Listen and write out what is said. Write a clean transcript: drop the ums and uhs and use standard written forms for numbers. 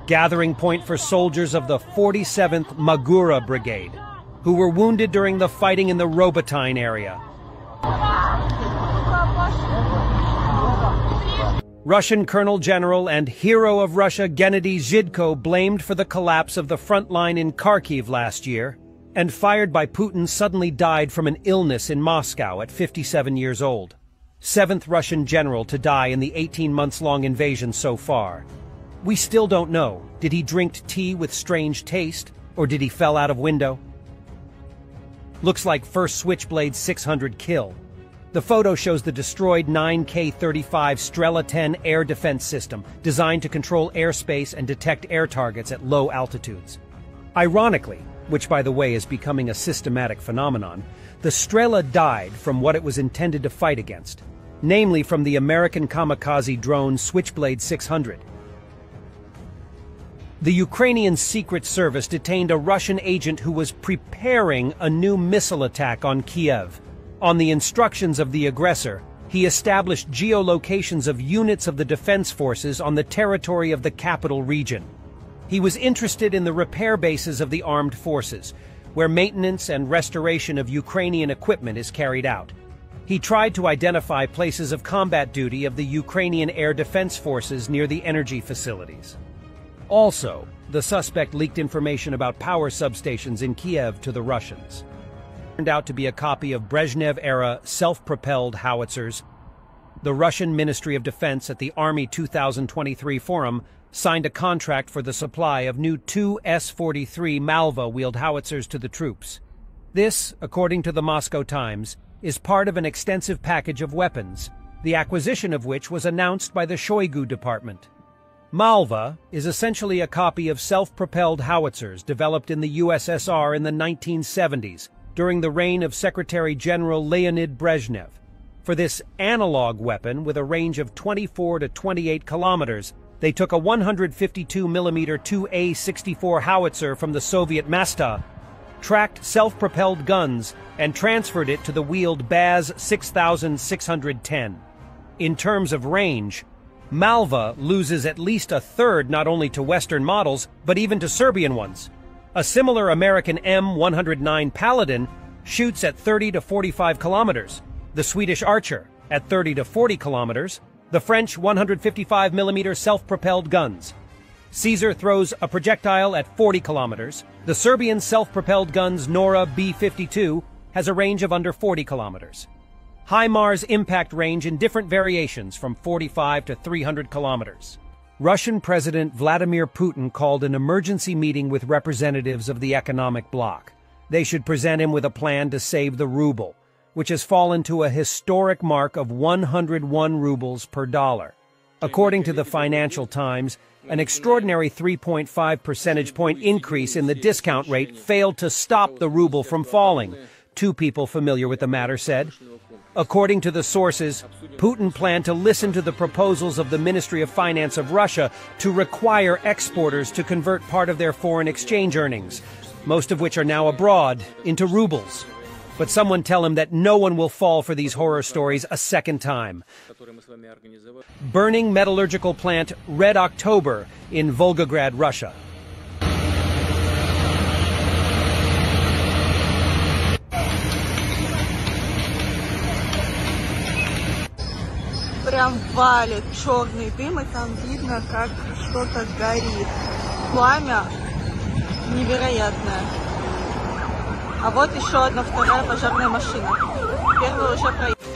gathering point for soldiers of the 47th Magura Brigade, who were wounded during the fighting in the Robotyne area. Russian Colonel General and hero of Russia Gennady Zhidko blamed for the collapse of the front line in Kharkiv last year, and fired by Putin suddenly died from an illness in Moscow at 57 years old. 7th Russian general to die in the 18-months-long invasion so far. We still don't know. Did he drink tea with strange taste, or did he fell out of window? Looks like first Switchblade 600 kill. The photo shows the destroyed 9K-35 Strela 10 air defense system, designed to control airspace and detect air targets at low altitudes. Ironically, which by the way is becoming a systematic phenomenon, the Strela died from what it was intended to fight against, namely from the American kamikaze drone Switchblade 600. The Ukrainian Secret Service detained a Russian agent who was preparing a new missile attack on Kiev. On the instructions of the aggressor, he established geolocations of units of the defense forces on the territory of the capital region. He was interested in the repair bases of the armed forces, where maintenance and restoration of Ukrainian equipment is carried out. He tried to identify places of combat duty of the Ukrainian air defense forces near the energy facilities. Also, the suspect leaked information about power substations in Kiev to the Russians. Turned out to be a copy of Brezhnev-era self-propelled howitzers. The Russian Ministry of Defense at the Army 2023 Forum signed a contract for the supply of new 2 S-43 Malva-wheeled howitzers to the troops. This, according to the Moscow Times, is part of an extensive package of weapons, the acquisition of which was announced by the Shoigu department. Malva is essentially a copy of self-propelled howitzers developed in the USSR in the 1970s, during the reign of Secretary General Leonid Brezhnev. For this analog weapon, with a range of 24 to 28 kilometers, they took a 152mm 2A-64 howitzer from the Soviet Masta, tracked self-propelled guns, and transferred it to the wheeled Baz 6610. In terms of range, Malva loses at least a third not only to Western models, but even to Serbian ones. A similar American M109 Paladin shoots at 30 to 45 kilometers, the Swedish Archer at 30 to 40 kilometers, the French 155mm self-propelled guns. Caesar throws a projectile at 40 kilometers. The Serbian self-propelled guns Nora B-52 has a range of under 40 kilometers. HIMARS impact range in different variations from 45 to 300 kilometers. Russian President Vladimir Putin called an emergency meeting with representatives of the economic bloc. They should present him with a plan to save the ruble, which has fallen to a historic mark of 101 rubles per dollar. According to the Financial Times, an extraordinary 3.5 percentage point increase in the discount rate failed to stop the ruble from falling, two people familiar with the matter said. According to the sources, Putin planned to listen to the proposals of the Ministry of Finance of Russia to require exporters to convert part of their foreign exchange earnings, most of which are now abroad, into rubles. But someone tell him that no one will fall for these horror stories a second time. Burning metallurgical plant Red October in Volgograd, Russia. Прям валит черный дым, и там видно, как что-то горит. Пламя невероятное. А вот еще одна вторая пожарная машина. Первая уже проехала.